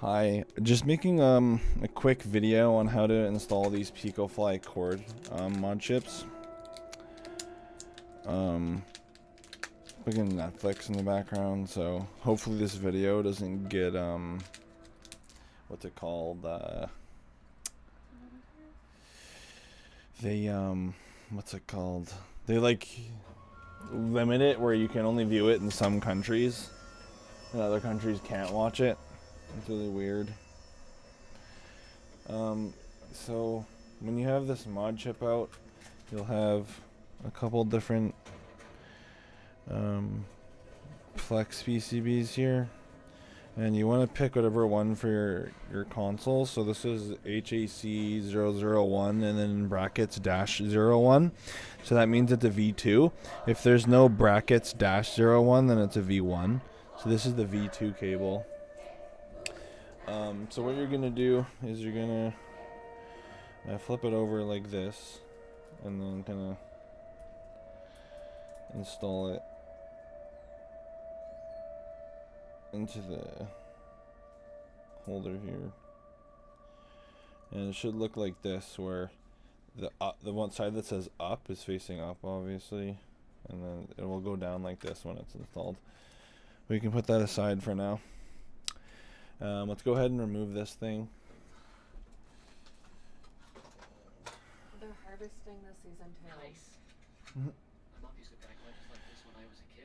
Hi, just making a quick video on how to install these Picofly cord mod chips. Putting Netflix in the background, so hopefully this video doesn't get what's it called? They what's it called? They like limit it where you can only view it in some countries, and other countries can't watch it. It's really weird. So when you have this mod chip out, you'll have a couple different flex PCBs here, and you want to pick whatever one for your console. So this is HAC001 and then in brackets -01. So that means it's a V2. If there's no brackets -01, then it's a V1. So this is the V2 cable. So what you're gonna do is you're gonna flip it over like this, and then kind of install it into the holder here, and it should look like this, where the one side that says up is facing up, obviously, and then it will go down like this when it's installed. We can put that aside for now. Let's go ahead and remove this thing. They're harvesting this season too. Nice.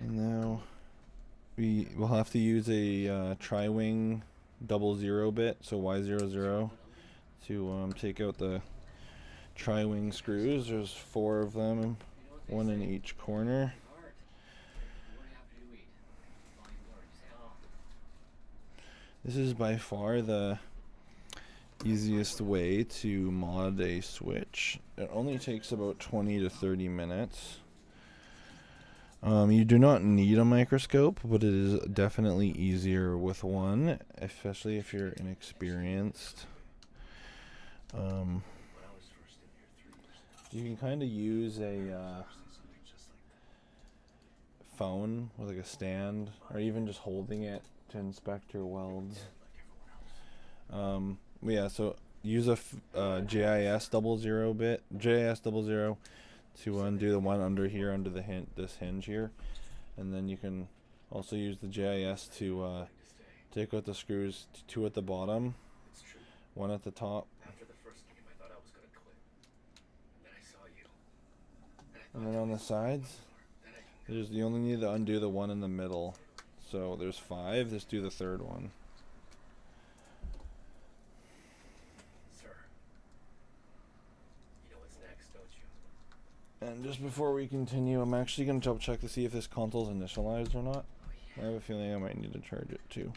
And now we will have to use a tri-wing 00 bit, so Y00, to take out the tri-wing screws. There's 4 of them, one in each corner. This is by far the easiest way to mod a switch. It only takes about 20 to 30 minutes. You do not need a microscope, but it is definitely easier with one, especially if you're inexperienced. You can kind of use a phone with like a stand, or even just holding it to inspect your welds. Yeah, so use a JIS00 bit, JIS00, to undo the one under here, under the this hinge here, and then you can also use the JIS to take out the screws, 2 at the bottom, 1 at the top, and then on the sides, you only need to undo the one in the middle. So there's 5. Let's do the 3rd one. And just before we continue, I'm actually going to double check to see if this console's initialized or not. I have a feeling I might need to charge it too.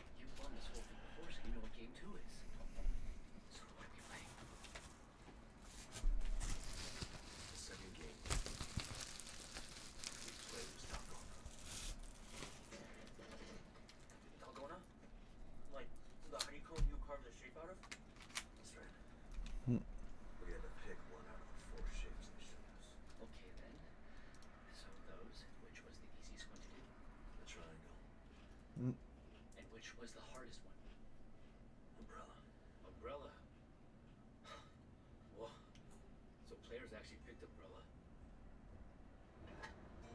And which was the hardest one? Umbrella. Whoa. So players actually picked Umbrella?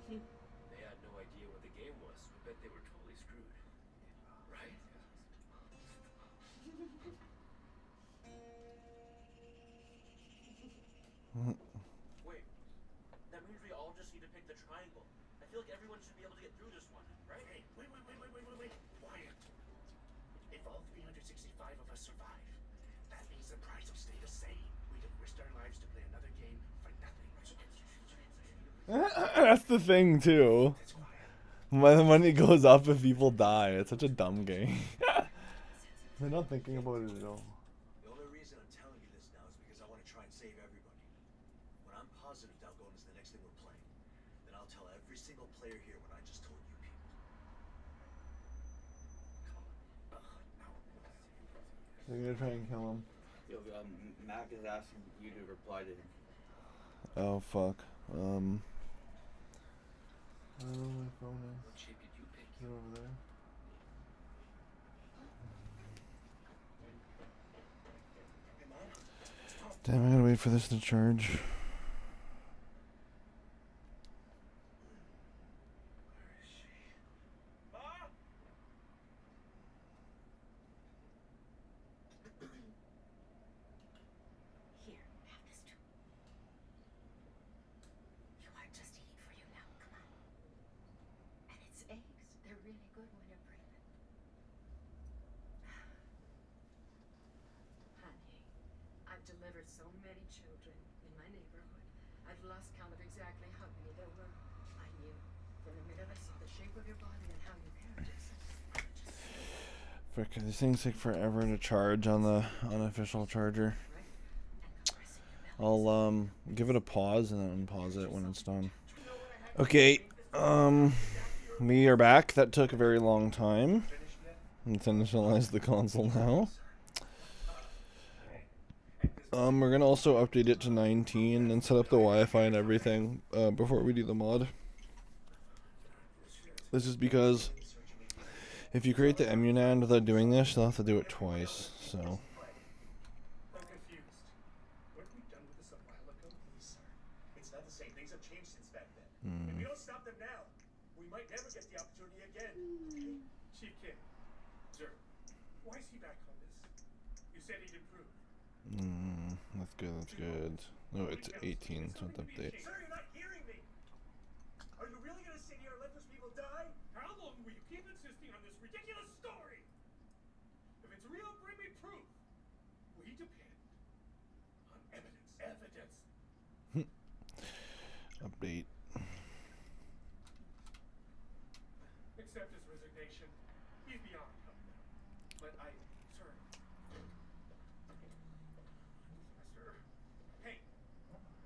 They had no idea what the game was. I bet they were totally screwed. Right? Wait. That means we all just need to pick the triangle. I feel like everyone should be able to get through this one, right? Hey, wait. Quiet. If all 365 of us survive, that means the prize will stay the same. We have risked our lives to play another game for nothing. That's the thing too. The money goes up if people die. It's such a dumb game. They're not thinking about it at all. The only reason I'm telling you this now is because I want to try and save everybody. When I'm positive Dalgona is the next thing we're playing, then I'll tell every single player here what I just told you people. They're gonna try and kill him. Yo, Mac is asking you to reply to him. Oh fuck. I don't know where my phone is. What shape did you pick? Is it over there? Damn, I gotta wait for this to charge. Here, have this too. You are just eating for you now. Come on. And it's eggs. They're really good when you're pregnant. Honey, I've delivered so many children in my neighborhood. I've lost count of exactly how many there were. I knew from the minute I saw the shape of your body and how you carried yourself. I would just say, Frick, these things take forever to charge on the unofficial charger. right? And caressing your belly. I'll give it a pause and then unpause it when it's done. Okay, we are back. That took a very long time. I'm gonna initialize the console now. We're gonna also update it to 19 and set up the Wi-Fi and everything before we do the mod. This is because if you create the emunan without doing this, you'll have to do it twice. So. I'm confused. Weren't we done with this a while ago? Please, sir. It's not the same. Things have changed since back then. If we don't stop them now, we might never get the opportunity again. Okay? Chief Kid, sir, why is he back on this? You said he'd improve. That's good. That's good. No, it's 18. So it's update. Sir, you're not hearing me. Are you really gonna sit here and let those people die? How long will you keep insisting on this ridiculous story? If it's real, bring me proof. We depend on evidence. Evidence. Update. Accept his resignation. He's beyond help now. But sir. Sir. Hey,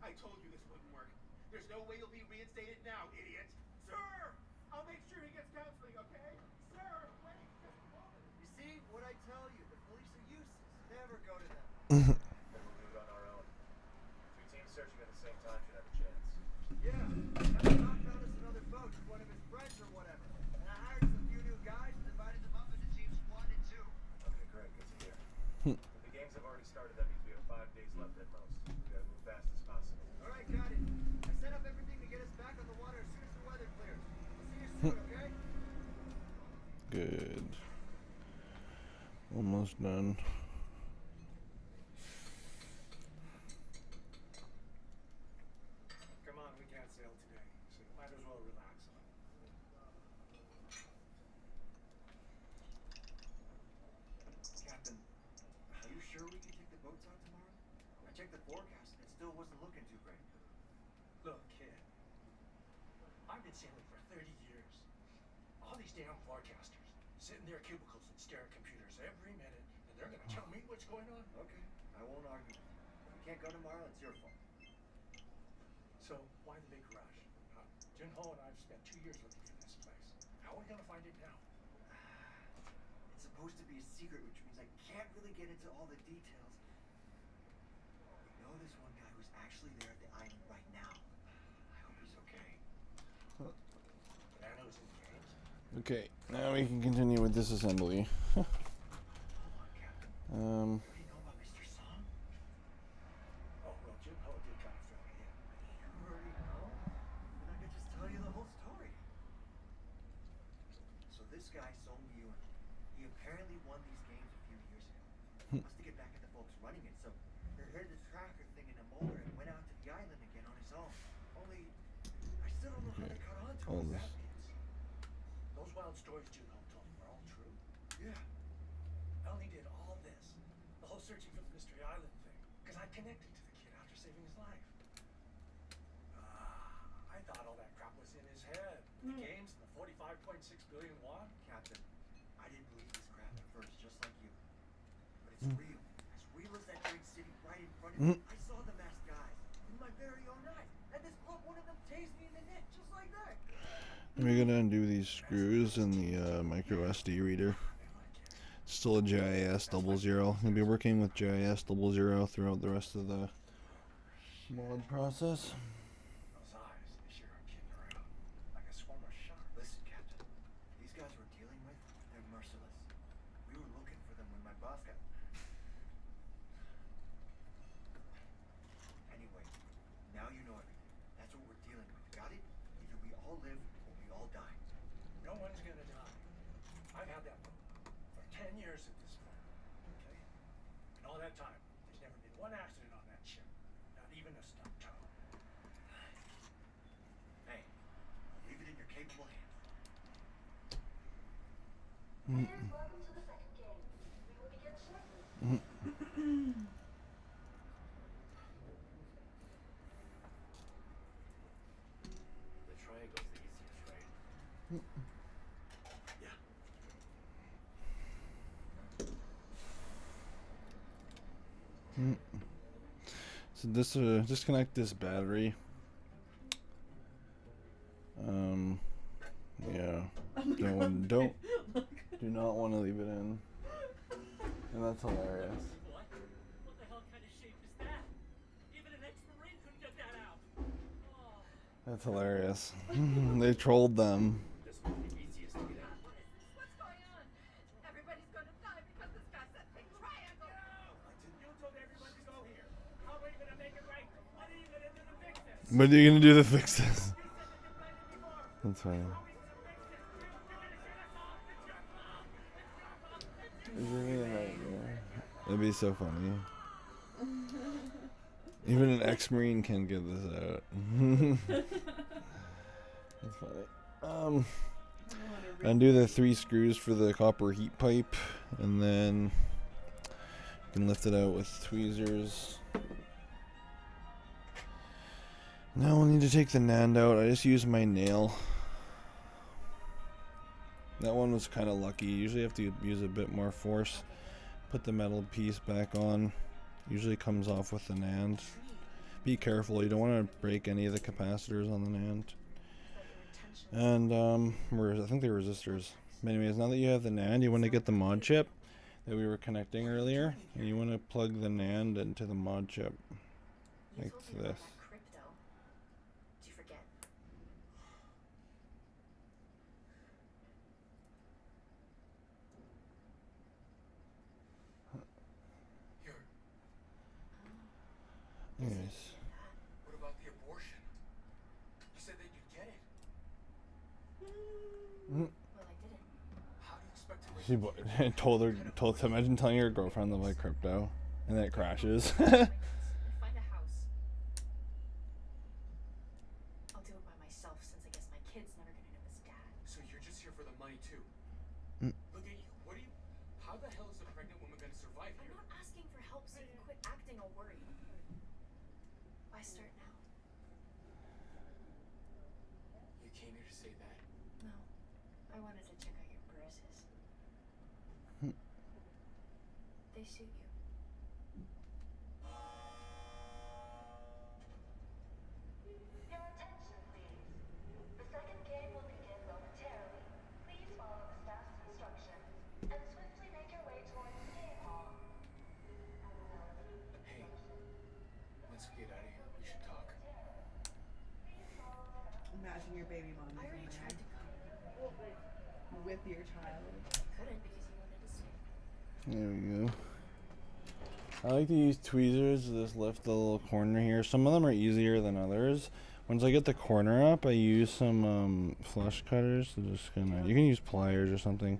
I told you this wouldn't work. There's no way you'll be reinstated now, idiot. Sir, I'll make sure he gets counseling, okay? Sir, wait just a moment. You see what I tell you? The police are useless. Never go to them. Mm-hmm. Then we'll do it on our own. 2 teams searching at the same time should have a chance. Yeah, I knocked out us another boat with one of his friends or whatever. And I hired us a few new guys and divided them up into teams 1 and 2. Okay, great. Good to hear. If the games have already started, that means we have 5 days left at most. We gotta move fast as possible. All right, got it. I set up everything to get us back on the water as soon as the weather clears. I'll see you soon, okay? Good. Almost done. Come on, we can't sail today, so you might as well relax on it. Captain, are you sure we can take the boats out tomorrow? I checked the forecast and it still wasn't looking too great. Look, kid. I've been sailing for 30 years. All these damn forecasters sit in their cubicles and stare at computers every minute, and they're gonna tell me what's going on? Okay, I won't argue with you. If we can't go tomorrow, it's your fault. So, why the big rush? Jinho and I have spent 2 years looking for this place. How are we gonna find it now? It's supposed to be a secret, which means I can't really get into all the details. We know this one guy who's actually there at the island right now. I hope he's okay. Banano's in the games? Okay, now we can continue with disassembly. Hold on, Captain. What do you know about Mr. Song? Oh, well, Jinho did kind of fill me in. You already know? Then I could just tell you the whole story. So this guy, Song Yun, he apparently won these games a few years ago. He wants to get back at the folks running it, so he hid the tracker thing in a molder and went out to the island again on his own. Only, I still don't know how they caught on to All him. this. Those wild stories Jinho told me were all true. Yeah. Ellie did all this, the whole searching for the Mystery Island thing, because I connected to the kid after saving his life. I thought all that crap was in his head. The games and the 45.6 billion won. Captain, I didn't believe this crap at first, just like you. But it's real. As real as that great city right in front of me. I saw the masked guys with my very own eyes. And this bloke, one of them tased me in the neck, just like that. We're gonna undo these screws in the micro SD reader. Still a GIS 00. Gonna be working with GIS 00 throughout the rest of the mod process. Those eyes, they sure are kidding around. Like a swarm of sharks. Listen, Captain. These guys we're dealing with, they're merciless. We were looking for them when my boss got... all live or we all die. No one's gonna die. I've had that boat for 10 years at this point. Okay? And all that time, there's never been one accident on that ship. Not even a stub toe. Hey, I'll leave it in your capable hands. Players, welcome to the second game. We will begin shortly. The triangle's the easiest, right? Yeah. So this disconnect this battery. Yeah. Don't do not want to leave it in. And that's hilarious. What? What the hell kind of shape is that? Even an ex-Marine couldn't get that out. Oh. That's hilarious. They trolled them. This one's the easiest to get out. What is this? What's going on? Everybody's gonna die because this guy said big triangle. You told everyone to go here. How are you gonna make it right? What are you gonna do to fix this? What are you gonna do to fix this? You said that you planned it before. That's funny. How are we gonna fix this? You're gonna shoot us all. It's your fault. It's your fault. It's your Is there anything right there? That'd be so funny. Even an ex-Marine can get this out. That's funny. Undo the 3 screws for the copper heat pipe, and then you can lift it out with tweezers. Now we'll need to take the NAND out. I just used my nail. That one was kind of lucky. Usually you have to use a bit more force. Put the metal piece back on. Usually comes off with the NAND. Be careful, you don't want to break any of the capacitors on the NAND. And I think they're resistors. But anyways, now that you have the NAND, you want to get the mod chip that we were connecting earlier, and you want to plug the NAND into the mod chip. Like this. Crypto. Did you forget? Here, Anyways. what about the abortion? You said that you'd get it. Well, I didn't. How do you expect to raise She a kid? told imagine telling your girlfriend to buy crypto, and then it crashes. Find a house. I'll do it by myself since I guess my kid's never gonna know his dad. So you're just here for the money too? Look at you. What do you? How the hell is a pregnant woman gonna survive I'm here? not asking for help, so you quit acting all worried. Why start now? You came here to say that. No. I wanted to check out your bruises. They suit you. Your attention, please. The second game will begin momentarily. Please follow the staff's instructions and swiftly make your way towards the game hall. Hey, once we get out of here, we should talk. Imagine your baby mom I already is in tried to come. there with your child. Couldn't because you wanted to stay. There we go. I like to use tweezers to just lift the little corner here. Some of them are easier than others. Once I get the corner up, I use some flush cutters to just kind of, you can use pliers or something.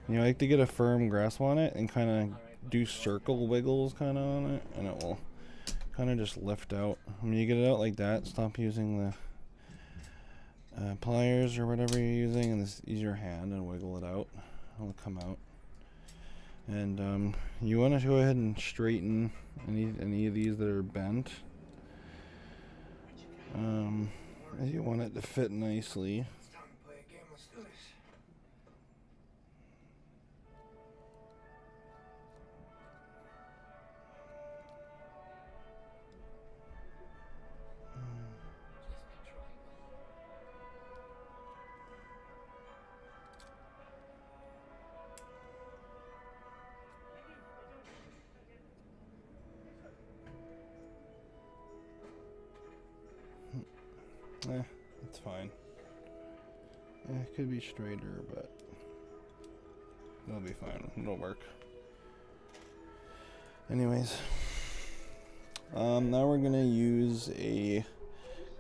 And you like to get a firm grasp on it and kind of do circle wiggles kind of on it, and it will kind of just lift out. When you get it out like that, stop using the pliers or whatever you're using, and just use your hand and wiggle it out. It'll come out. And you want to go ahead and straighten any of these that are bent. You want it to fit nicely. It's time to play a game. Let's do this. It's fine. It could be straighter, but it'll be fine. It'll work. Anyways, now we're gonna use a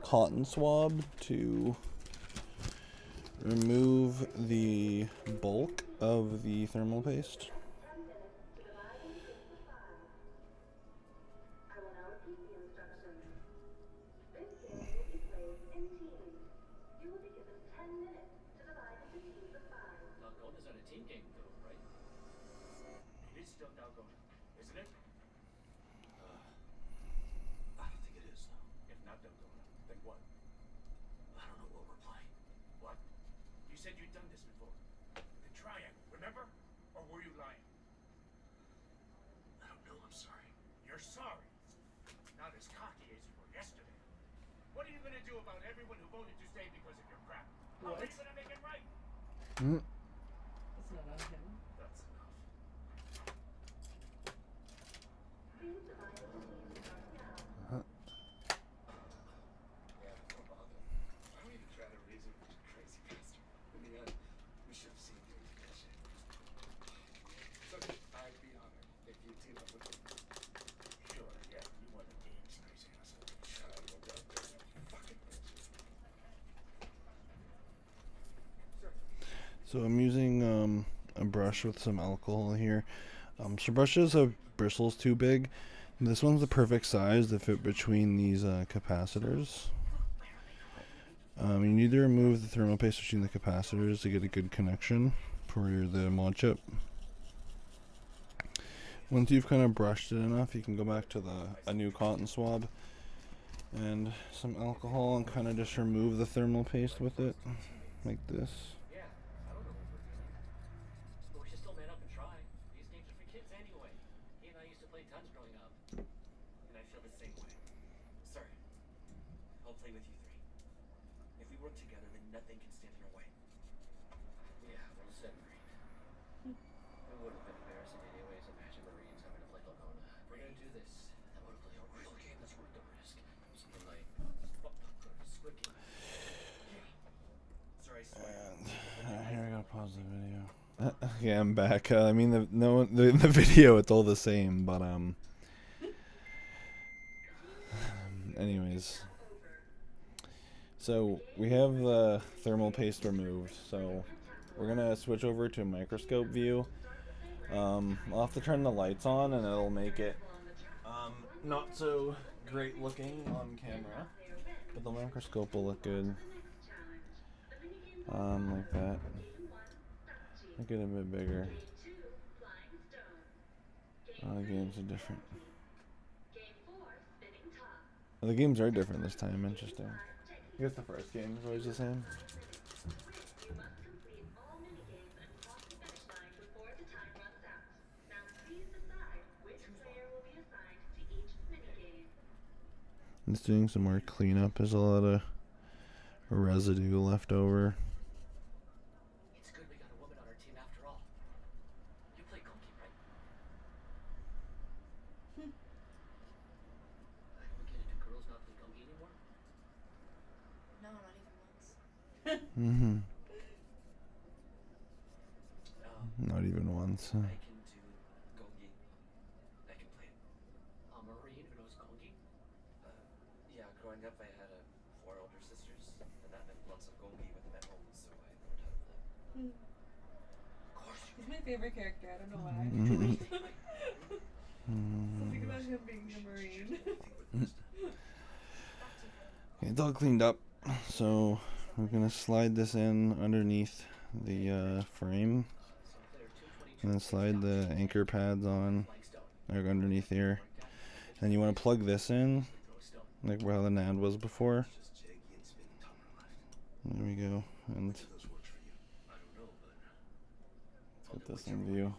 cotton swab to remove the bulk of the thermal paste. Dalgona is not a team game, though, right? It is still Dalgona, isn't it? I don't think it is, no. If not Dalgona, then what? I don't know what we're playing. What? You said you'd done this before. The triangle, remember? Or were you lying? I don't know, I'm sorry. You're sorry. Not as cocky as you were yesterday. What are you gonna do about everyone who voted to stay because of your crap? How are you gonna make it right? It's not on him. That's enough. Yeah, no bother. I don't even try to reason with you crazy bastard. In the end, we should have seen you in CAD+ship. So, I'd be honored if you team up with me. Sure, yeah, you won the games, crazy asshole. Shut up, no doubt, you fucking bitch. So I'm using a brush with some alcohol here. Some brushes have bristles too big. This one's the perfect size to fit between these capacitors. You need to remove the thermal paste between the capacitors to get a good connection for the mod chip. Once you've kind of brushed it enough, you can go back to a new cotton swab and some alcohol and kind of just remove the thermal paste with it, like this. Yeah, I don't know what we're doing. But we should still man up and try. These games are for kids anyway. He and I used to play tons growing up. And I feel the same way. Sir, I'll play with you three. If we work together, then nothing can stand in our way. Yeah, well said, Marine. It would have been embarrassing anyways. Imagine Marines having to play Dalgona. If we're gonna do this, then we'll play a real game that's worth the risk. Something like Squid Game. Yeah. Sorry, I swear. And here I gotta pause the video. Okay, I'm back. I mean, the video, it's all the same, but anyways. So we have the thermal paste removed. So we're gonna switch over to microscope view. I'll have to turn the lights on, and it'll make it not so great looking on camera, but the microscope will look good. Like that. Make it a bit bigger. The games are different. The games are different this time. Interesting. I guess the first game is always the same. It's doing some more cleanup. There's a lot of residue left over. It's good we got a woman on our team after all. You play Gonki, right? I don't get it. Do girls not play Gonki anymore? No, not even once. Not even once. I can do Gongi. I can play it. A Marine who knows Gongi? Yeah, growing up I had 4 older sisters, and that meant lots of Gongi with them at home, so I learned how to play. Of course you He's my favorite character. I don't know why. Something about him being a Marine. Okay, it's all cleaned up. So we're gonna slide this in underneath the frame, and then slide the anchor pads on, like underneath here. And you want to plug this in, like where the NAND was before. There we go. And let's get this in view.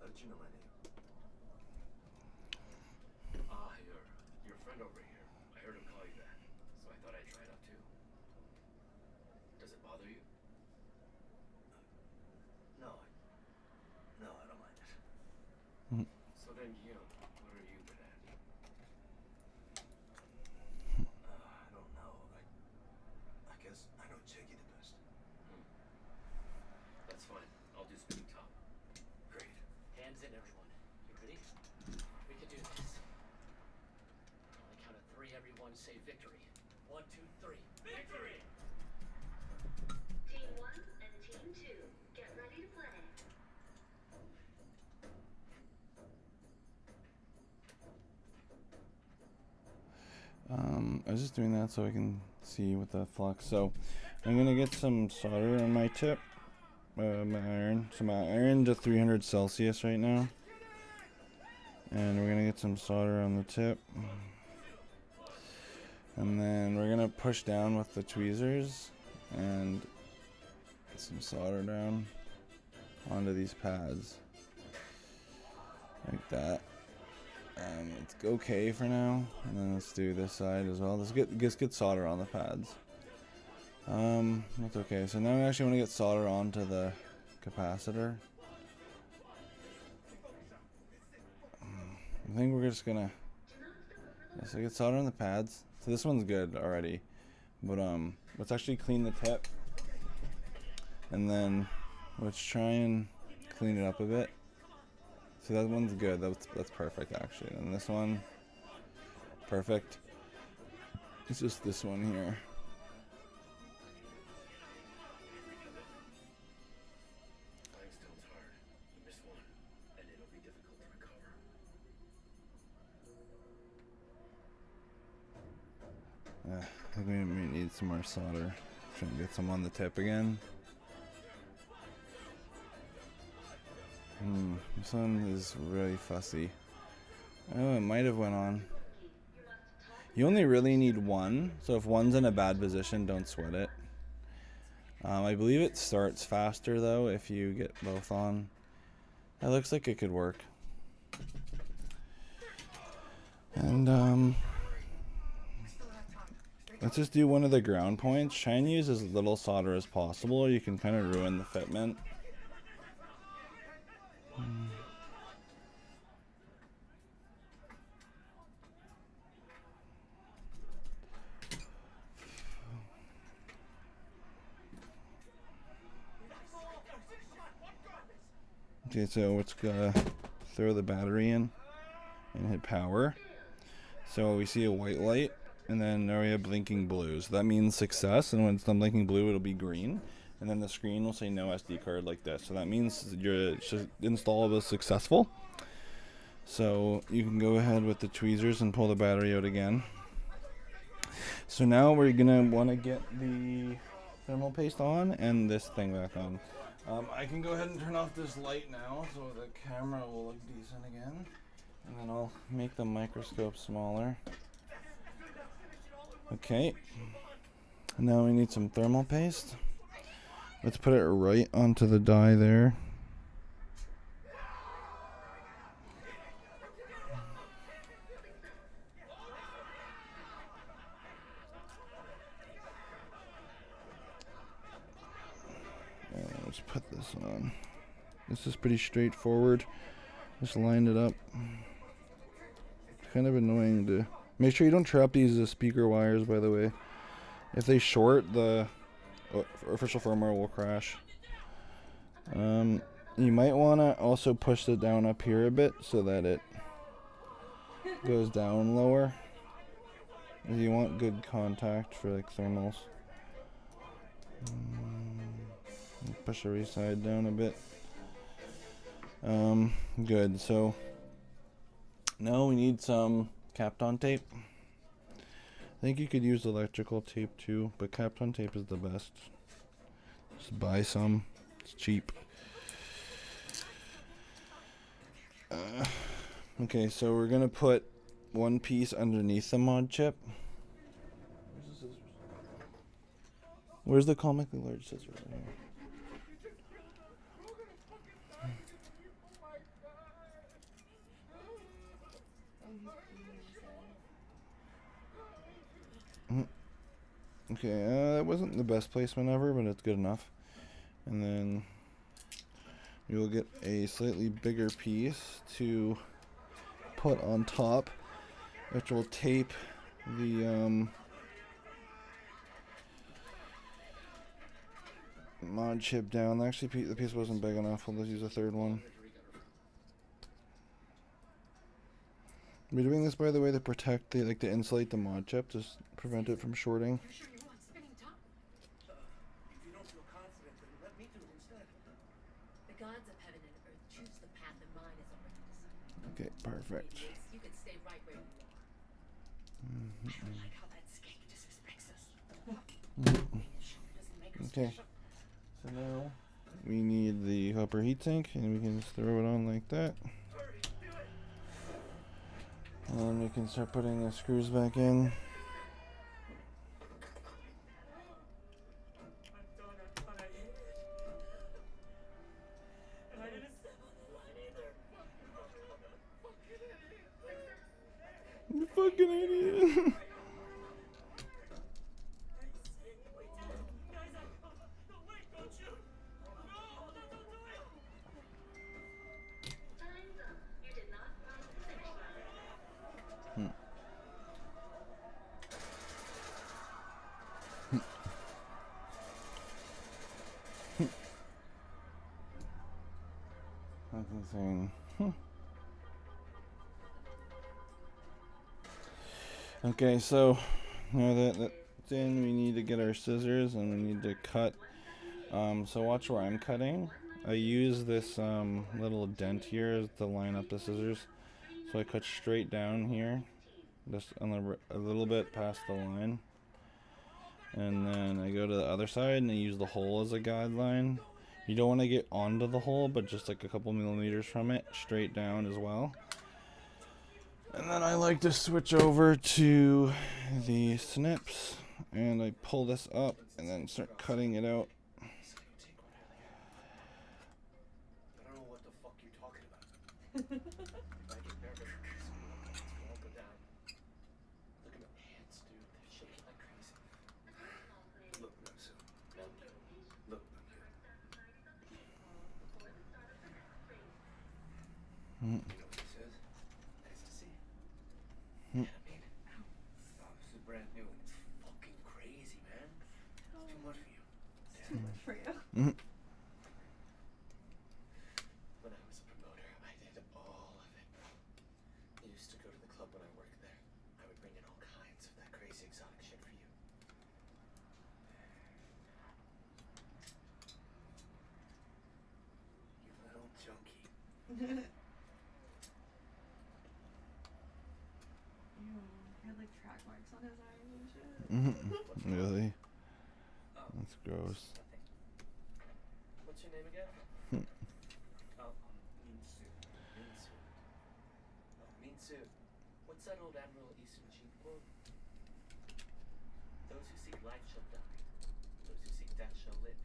How did you know my name? your friend over here. I heard him call you that, so I thought I'd try it out too. Does it bother you? No, I don't mind it. So then, what are you good at? I don't know. I guess I know Jiggy the best. That's fine. I'll do spinning top. Great. Hands in, everyone. You ready? We can do this. On the count of 3, everyone say victory. 1, 2, 3. Victory! I was just doing that so I can see what the flux. So I'm gonna get some solder on my tip, my iron. So my iron to 300 Celsius right now, and we're gonna get some solder on the tip, and then we're gonna push down with the tweezers and get some solder down onto these pads like that. It's okay for now, and then let's do this side as well. Let's get solder on the pads. That's okay. So now I actually want to get solder onto the capacitor. I think we're just gonna so get solder on the pads. So this one's good already, but let's actually clean the tip, and then let's try and clean it up a bit. So that one's good. That's perfect actually. And this one, perfect. It's just this one here. Limestone hard. You miss one, and it'll be difficult to recover. I think we may need some more solder. Trying to get some on the tip again. This one is really fussy. Oh, it might have went on. You only really need one, so if one's in a bad position, don't sweat it. I believe it starts faster though if you get both on. It looks like it could work. And let's just do one of the ground points. Try and use as little solder as possible, or you can kind of ruin the fitment. Okay, so it's gonna throw the battery in and hit power. So we see a white light, and then now we have blinking blue. So that means success, and when it's done blinking blue, it'll be green. And then the screen will say no SD card like this. So that means your install was successful. So you can go ahead with the tweezers and pull the battery out again. So now we're gonna want to get the thermal paste on and this thing back on. I can go ahead and turn off this light now so the camera will look decent again. And then I'll make the microscope smaller. Okay. Now we need some thermal paste. Let's put it right onto the die there. Let's put this on. This is pretty straightforward. Just line it up. It's kind of annoying to make sure you don't trap these speaker wires, by the way. If they short, the official firmware will crash. You might want to also push it down up here a bit so that it goes down lower. If you want good contact for like thermals. Push the right side down a bit. Good. So now we need some Kapton tape. I think you could use electrical tape too, but Kapton tape is the best. Just buy some. It's cheap. Okay, so we're gonna put one piece underneath the mod chip. Where's the scissors? Where's the comically large scissors? Right here. Okay, that wasn't the best placement ever, but it's good enough. And then you will get a slightly bigger piece to put on top, which will tape the mod chip down. Actually, the piece wasn't big enough. We'll just use a third one. We're doing this, by the way, to protect to insulate the mod chip, to prevent it from shorting. You're sure you want spinning top? If you don't feel confident, then let me do it instead. The gods of heaven and earth choose the path, and mine is already decided. Okay, perfect. Idiots, you can stay right where you are. I don't like how that skank disrespects us. Doesn't make us Okay. special. So now we need the hopper heatsink, and we can just throw it on like that. Hurry, do it! And then we can start putting the screws back in. I'm done, I hate it. And I didn't step on the line either. You fucking idiot. I say we did it. Guys, no, wait, don't shoot. No, don't do it. Time's up. You did not cross the finish line. That's insane. Okay, so now that that's in, we need to get our scissors and we need to cut. So watch where I'm cutting. I use this little dent here to line up the scissors. So I cut straight down here, just on a little bit past the line. And then I go to the other side and I use the hole as a guideline. You don't want to get onto the hole, but just like a couple millimeters from it, straight down as well. And then I like to switch over to the snips, and I pull this up and then start cutting it out. So you take one earlier. I don't know what the fuck you're talking about. If I get nervous, it's gonna all go down. Look at my hands, dude. They're shaking like crazy. Look, Namsu. Look, Namsu. You know what this is? Ecstasy. You know what I mean? Oh, this is brand new and it's fucking crazy, man. It's too much for you. Too much for you. When I was a promoter, I did all of it. I used to go to the club when I worked there. I would bring in all kinds of that crazy exotic shit for you. You little junkie. Ew, he had like track marks on his arms and shit. Really? Oh, That's gross. nothing. What's your name again? Oh, Minsu. Minsu. Oh, Minsu. What's that old Admiral Yi Sun-shin quote? Those who seek life shall die. Those who seek death shall live.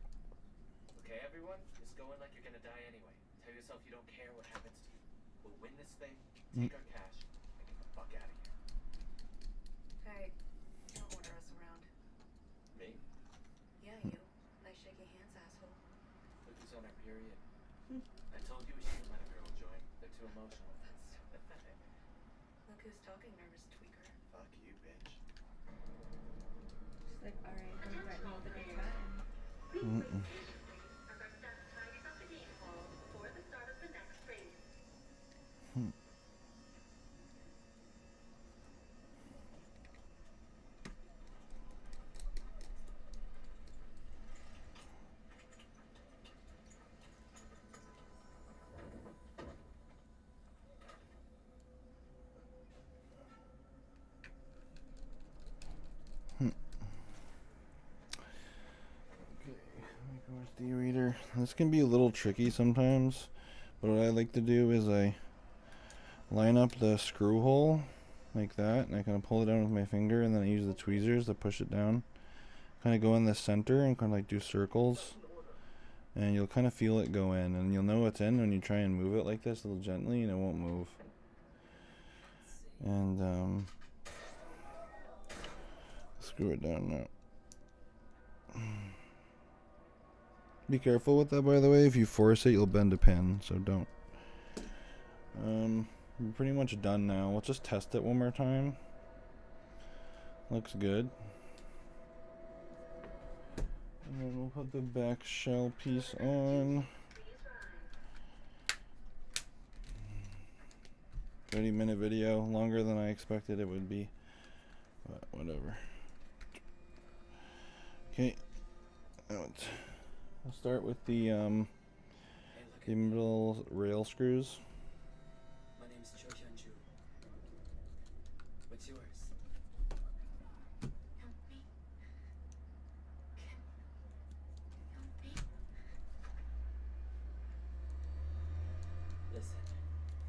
Okay, everyone? Just go in like you're gonna die anyway. Tell yourself you don't care what happens to you. We'll win this thing, take our cash, and get the fuck out of here. Hey, don't order us around. Me? Yeah, you. Nice shaky hands, asshole. Look who's on our period. I told you we shouldn't let a girl join. They're too emotional. That's so pathetic. Look who's talking, nervous tweaker. Fuck you, bitch. She's like, alright, go threaten me with a good time. As our staff tidies up the game hall before the start of the next race. Micro SD reader. This can be a little tricky sometimes, but what I like to do is I line up the screw hole like that, and I kind of pull it down with my finger, and then I use the tweezers to push it down. Kind of go in the center and kind of like do circles, and you'll kind of feel it go in, and you'll know it's in when you try and move it like this a little gently, and it won't move. And screw it down now. Be careful with that, by the way. If you force it, you'll bend a pin, so don't. We're pretty much done now. Let's just test it one more time. Looks good. And then we'll put the back shell piece on. 30-minute video, longer than I expected it would be, but whatever. Okay, I'll start with the middle rail screws. My name's Cho Hyun-ju. What's yours? Listen,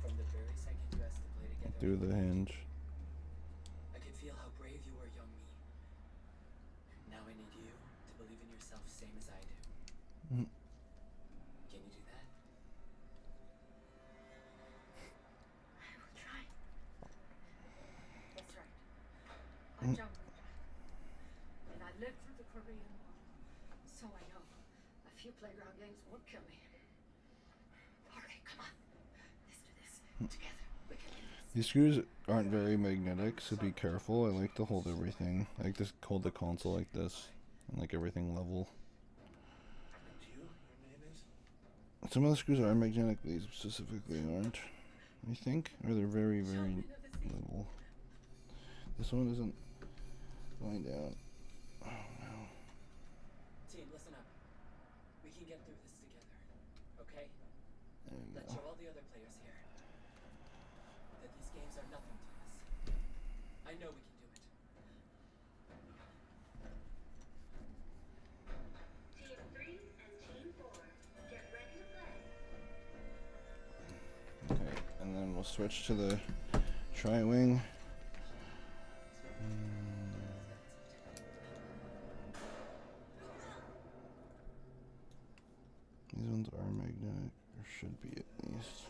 from the very second you asked to play together, Do the hinge. I could feel how brave you were, young me. Now I need you to believe in yourself same as I do. Mm. Can you do that? I will try. That's right. I'm jungle Jack. And I lived through the Korean War. So I know. A few playground games won't kill me. Okay, come on. Let's do this. Together. We can do this. These screws aren't very magnetic, so be careful. I like to hold everything. I like to hold the console like this, and like everything level. And you? Your name is? Some of the screws are magnetic, these specifically aren't. I think, or they're very, very level. This one isn't going down. Oh no. Team, listen up. We can get through this together, okay? There we Let's go. show all the other players here that these games are nothing to us. I know we can do it. Team 3 and Team 4, get ready to play. Okay, and then we'll switch to the tri-wing. These ones are magnetic, or should be at least.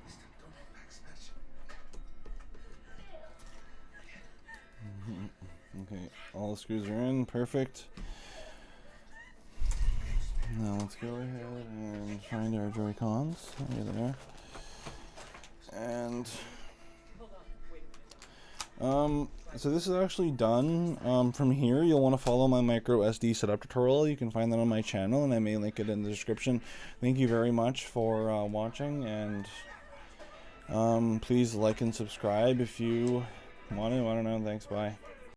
Listen, don't hold back, smash it. Okay, all the screws are in, perfect. Now let's go ahead and find our Joy-Cons. Right there. And Hold on, wait a minute. so this is actually done. From here, you'll want to follow my micro SD setup tutorial. You can find that on my channel, and I may link it in the description. Thank you very much for watching, and please like and subscribe if you want to. I don't know. Thanks. Bye.